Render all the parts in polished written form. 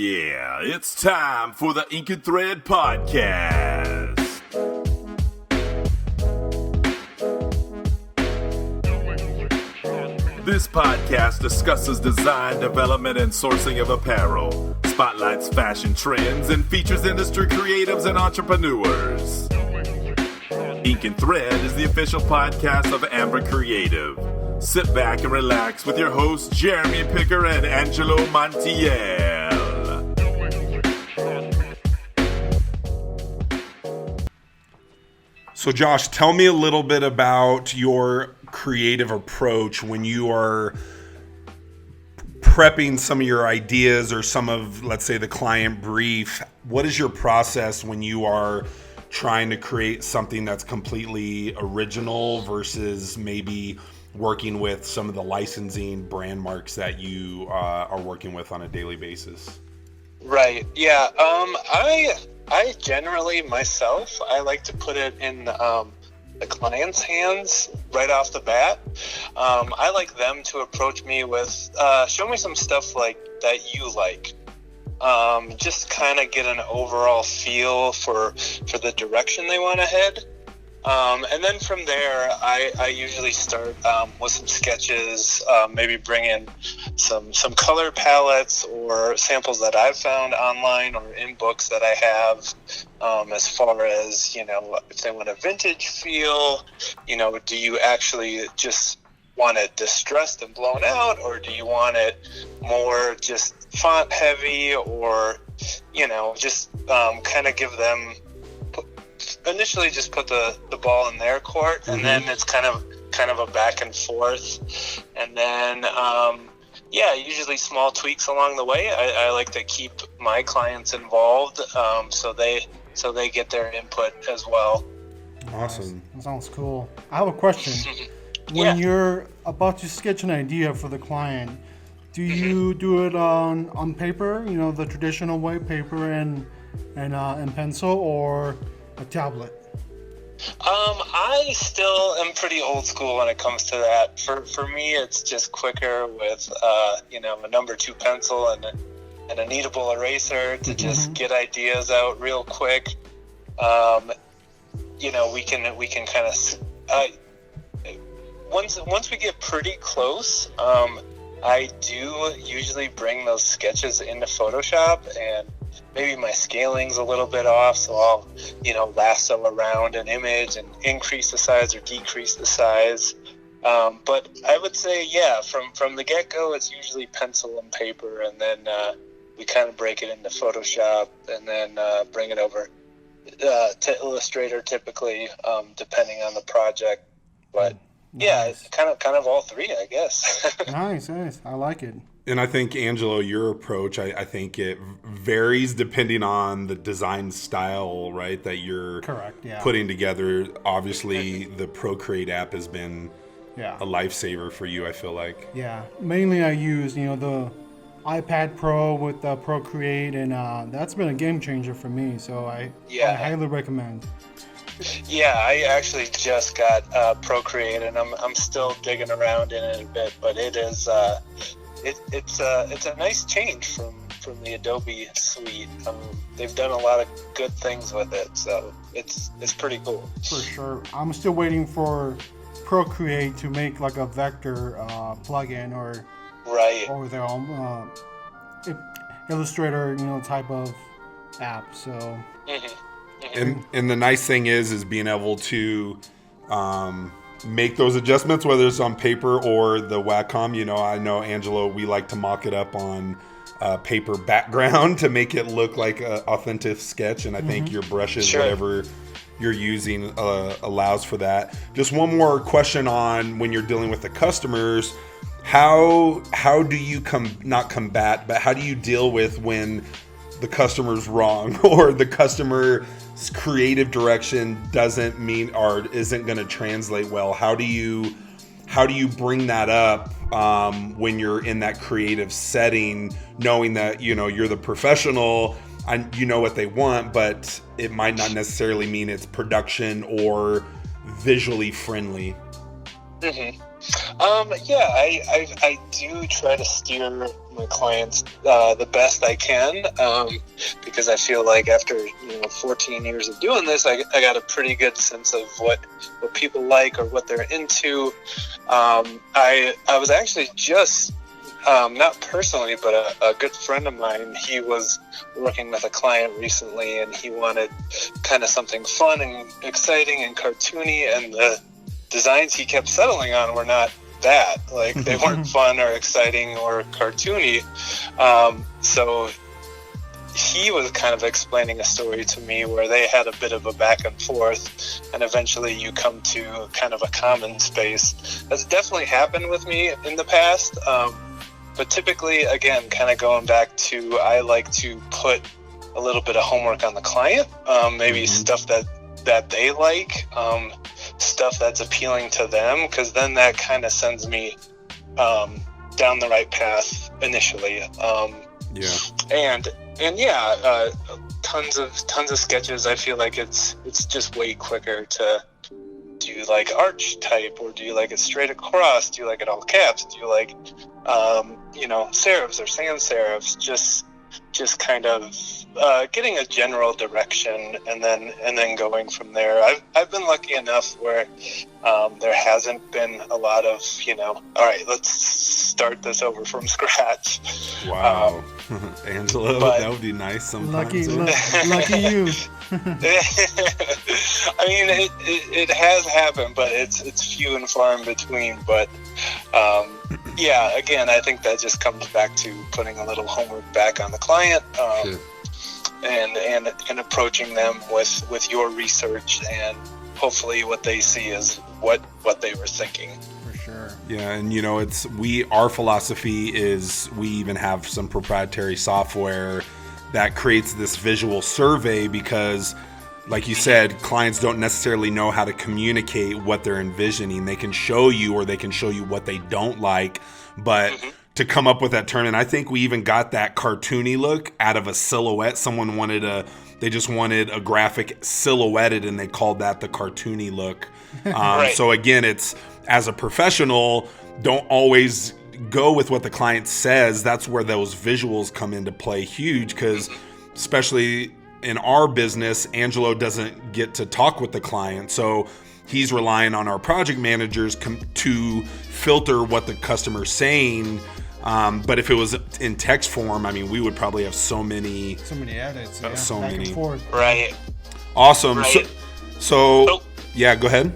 Yeah, it's time for the Ink and Thread podcast. This podcast discusses design, development, and sourcing of apparel, spotlights fashion trends, and features industry creatives and entrepreneurs. Ink and Thread is the official podcast of Amber Creative. Sit back and relax with your hosts Jeremy Picker and Angelo Montiel. So Josh, tell me a little bit about your creative approach when you are prepping some of your ideas or some of, let's say, the client brief. What is your process when you are trying to create something that's completely original versus maybe working with some of the licensing brand marks that you are working with on a daily basis? Right. Yeah. I generally myself, I like to put it in the client's hands right off the bat. I like them to approach me with, show me some stuff like that you like. Just kind of get an overall feel for the direction they want to head. And then from there, I usually start with some sketches, maybe bring in some color palettes or samples that I've found online or in books that I have, as far as, if they want a vintage feel, do you actually just want it distressed and blown out, or do you want it more just font heavy, or, just kind of give them... initially just put the ball in their court, and then it's kind of a back and forth, and then usually small tweaks along the way. I like to keep my clients involved, so they get their input as well. Awesome. That sounds cool. I have a question. When you're about to sketch an idea for the client, do you do it on paper, the traditional way, paper and pencil, or a tablet? I still am pretty old school when it comes to that. For me, it's just quicker with a number 2 pencil and a kneadable eraser to just get ideas out real quick. We can kind of once we get pretty close, I do usually bring those sketches into Photoshop, and maybe my scaling's a little bit off, so I'll, lasso around an image and increase the size or decrease the size. But I would say, from the get-go, it's usually pencil and paper, and then we kind of break it into Photoshop, and then bring it over to Illustrator, typically, depending on the project. But nice. It's kind of all three, I guess. Nice. I like it. And I think, Angelo, your approach, I think it varies depending on the design style, right, that you're putting together. Obviously, the Procreate app has been a lifesaver for you, I feel like. Yeah. Mainly I use, the iPad Pro with Procreate, and that's been a game changer for me. So I highly recommend. Yeah, I actually just got Procreate, and I'm still digging around in it a bit, but it is... It's a nice change from the Adobe suite. They've done a lot of good things with it, so it's pretty cool. For sure. I'm still waiting for Procreate to make like a vector plugin or their own Illustrator, type of app. So. And the nice thing is being able to make those adjustments, whether it's on paper or the Wacom. I know, Angelo, we like to mock it up on paper background to make it look like an authentic sketch, and I think your brushes, whatever you're using, allows for that. Just one more question on when you're dealing with the customers, how do you not combat, but how do you deal with when the customer's wrong or the customer's creative direction doesn't mean or isn't going to translate well? How do you bring that up when you're in that creative setting, knowing that you're the professional and you know what they want, but it might not necessarily mean it's production or visually friendly? Yeah, I do try to steer my clients the best I can, because I feel like after 14 years of doing this, I got a pretty good sense of what people like or what they're into. I was actually just not personally, but a good friend of mine, he was working with a client recently, and he wanted kind of something fun and exciting and cartoony, and the designs he kept settling on were not that. Like, they weren't fun or exciting or cartoony. So he was kind of explaining a story to me where they had a bit of a back and forth, and eventually you come to kind of a common space. That's definitely happened with me in the past. But typically, again, kind of going back to, I like to put a little bit of homework on the client, maybe stuff that they like, stuff that's appealing to them, because then that kind of sends me down the right path initially. Tons of sketches. I feel like it's just way quicker to do like arch type, or do you like it straight across? Do you like it all caps? Do you like serifs or sans serifs? Just kind of getting a general direction, and then going from there. I've been lucky enough where there hasn't been a lot of all right, let's start this over from scratch. Wow. Angelo, that would be nice sometimes. Lucky you. I mean, it has happened, but it's few and far in between. But again, I think that just comes back to putting a little homework back on the client, and approaching them with your research, and hopefully what they see is what they were thinking. For sure. Yeah, and our philosophy is we even have some proprietary software that creates this visual survey, because like you said, clients don't necessarily know how to communicate what they're envisioning. They can show you, or they can show you what they don't like, but to come up with that term, and I think we even got that cartoony look out of a silhouette. Someone they just wanted a graphic silhouetted, and they called that the cartoony look. Right. So again, it's, as a professional, don't always go with what the client says. That's where those visuals come into play huge, because especially in our business, Angelo doesn't get to talk with the client, so he's relying on our project managers to filter what the customer's saying. But if it was in text form, I mean, we would probably have so many edits, so back many. and forth. Right. Awesome. Right. So yeah, go ahead.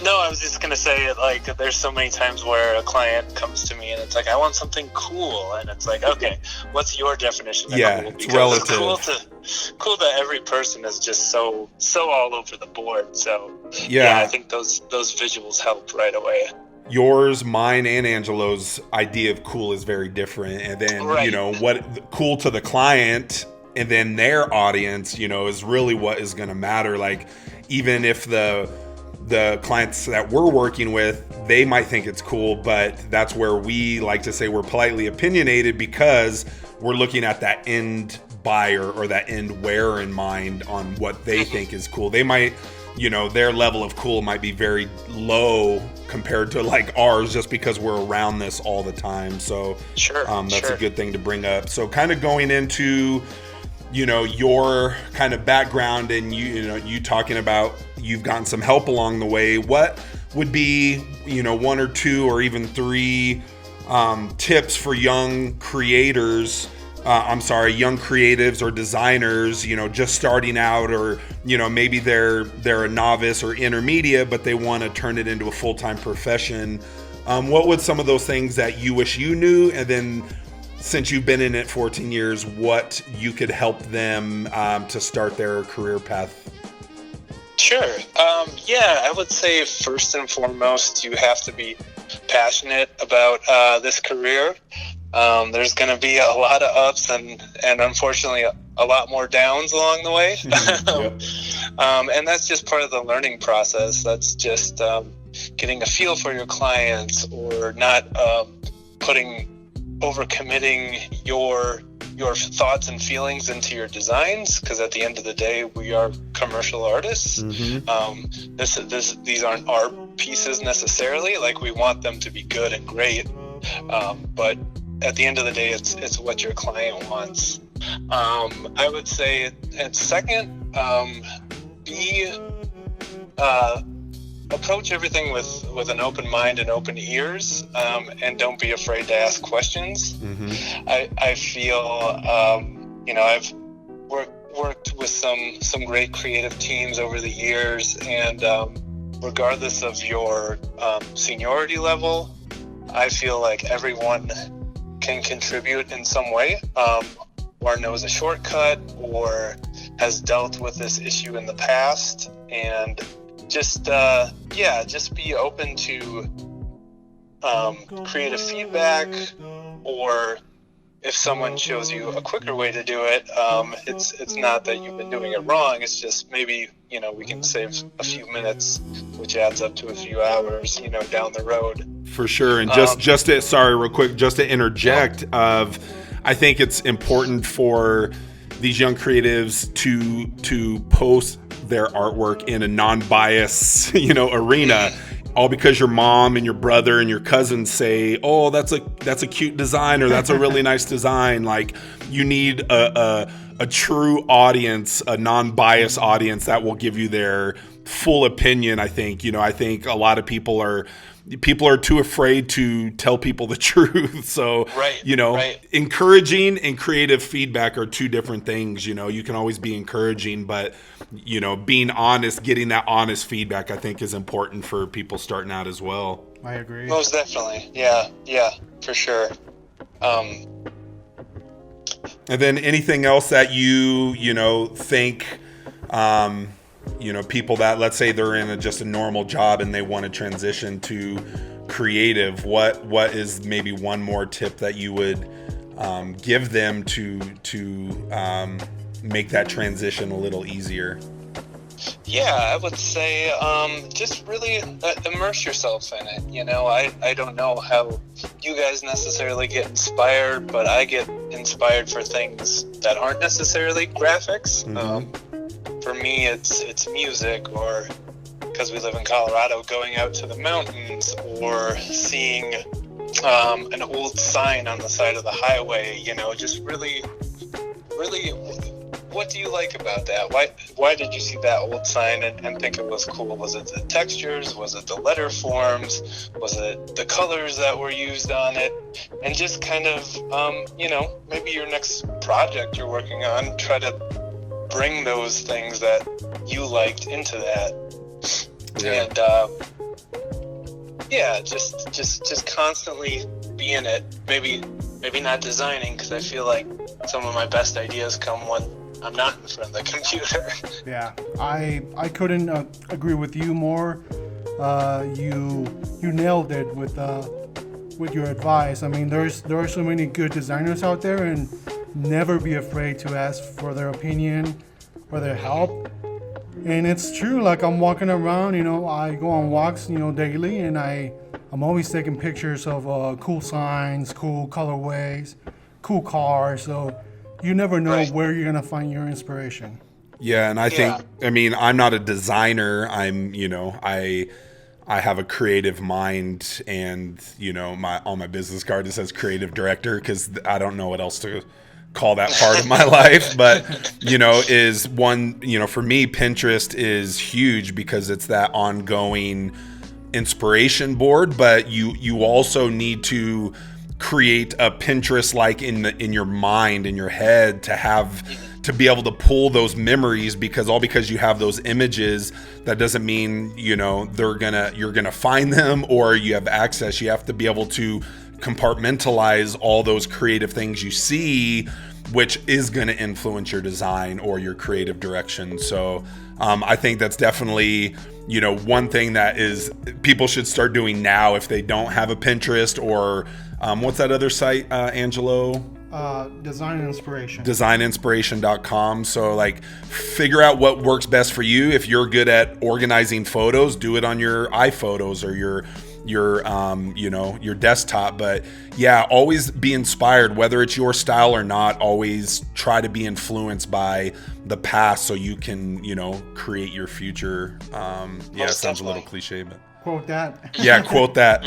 No, I was just going to say, like, there's so many times where a client comes to me and it's like, I want something cool. And it's like, okay, what's your definition of cool? It's relative. It's cool to every person is just so all over the board. So, yeah, I think those visuals help right away. Yours, mine, and Angelo's idea of cool is very different. And then, what cool to the client and then their audience, is really what is going to matter. Like, even if the clients that we're working with, they might think it's cool, but that's where we like to say we're politely opinionated, because we're looking at that end buyer or that end wearer in mind on what they think is cool. They might, their level of cool might be very low compared to like ours, just because we're around this all the time. So that's a good thing to bring up. So kind of going into your kind of background, and you talking about you've gotten some help along the way. What would be, one or two or even three tips for young creators, young creatives or designers, just starting out, or, maybe they're a novice or intermediate, but they want to turn it into a full-time profession. What would some of those things that you wish you knew, and then since you've been in it 14 years, what you could help them to start their career path? Sure. I would say first and foremost, you have to be passionate about this career. There's going to be a lot of ups and unfortunately a lot more downs along the way. And that's just part of the learning process. That's just getting a feel for your clients, or not overcommitting your thoughts and feelings into your designs, because at the end of the day, we are commercial artists. These aren't art pieces necessarily. Like, we want them to be good and great, but at the end of the day, it's what your client wants. I would say, and second, approach everything with an open mind and open ears, and don't be afraid to ask questions. I feel, I've worked with some great creative teams over the years, and regardless of your seniority level, I feel like everyone can contribute in some way, or knows a shortcut, or has dealt with this issue in the past. And just be open to creative feedback, or if someone shows you a quicker way to do it, it's not that you've been doing it wrong. It's just maybe, we can save a few minutes, which adds up to a few hours, down the road. For sure. And just to interject, I think it's important for these young creatives to post their artwork in a non-bias, arena. All because your mom and your brother and your cousins say, "Oh, that's a cute design," or "That's a really nice design." Like, you need a true audience, a non-biased audience that will give you their full opinion. I think a lot of people are too afraid to tell people the truth. So, encouraging and creative feedback are two different things. You can always be encouraging, but being honest, getting that honest feedback, I think, is important for people starting out as well. I agree. Most definitely. Yeah, for sure. And then anything else that you think, people that, let's say they're in just a normal job and they want to transition to creative, what is maybe one more tip that you would give them to make that transition a little easier? Yeah, I would say just really immerse yourself in it. I don't know how you guys necessarily get inspired, but I get inspired for things that aren't necessarily graphics. For me, it's music, or because we live in Colorado, going out to the mountains, or seeing an old sign on the side of the highway. Just really, what do you like about that? Why did you see that old sign and think it was cool? Was it the textures? Was it the letter forms? Was it the colors that were used on it? And just kind of, maybe your next project you're working on, try to bring those things that you liked into that. And just constantly be in it. Maybe not designing, because I feel like some of my best ideas come when I'm not in front of the computer. Yeah, I couldn't agree with you more. You nailed it with your advice. I mean, there are so many good designers out there, and never be afraid to ask for their opinion or their help. And it's true, like, I'm walking around, I go on walks, daily, and I'm always taking pictures of cool signs, cool colorways, cool cars. So you never know where you're going to find your inspiration. Yeah, and I think, I'm not a designer. I have a creative mind, and, on my business card it says creative director, because I don't know what else to call that part of my life. But, is one, for me, Pinterest is huge because it's that ongoing inspiration board, but you also need to create a Pinterest like in your mind, in your head, to be able to pull those memories, because you have those images, that doesn't mean you're gonna find them or you have access. You have to be able to compartmentalize all those creative things you see, which is going to influence your design or your creative direction. So I think that's definitely one thing that is people should start doing now if they don't have a Pinterest, or what's that other site, Angelo? Design Inspiration. Designinspiration.com. So figure out what works best for you. If you're good at organizing photos, do it on your iPhotos or your desktop. But yeah, always be inspired, whether it's your style or not. Always try to be influenced by the past so you can create your future. It sounds a little cliche, but Quote that. Yeah, quote that.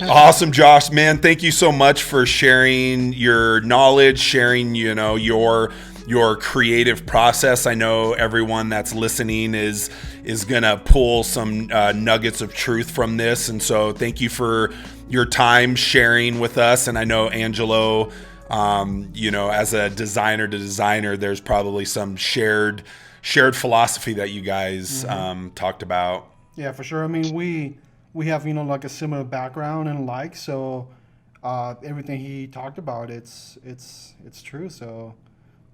Awesome, Josh, man. Thank you so much for sharing your knowledge, sharing, your creative process. I know everyone that's listening is gonna pull some nuggets of truth from this, and so thank you for your time sharing with us. And I know Angelo, as a designer to designer, there's probably some shared philosophy that you guys talked about. Yeah, for sure. I mean, we have like a similar background and so everything he talked about, it's true. So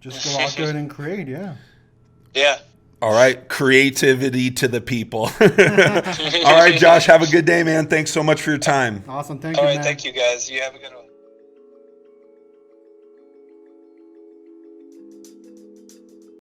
just go out there and create. Yeah. Yeah. All right, creativity to the people. All right, Josh, have a good day, man. Thanks so much for your time. Awesome. Thank you, All right. man. Thank you, guys. You have a good one.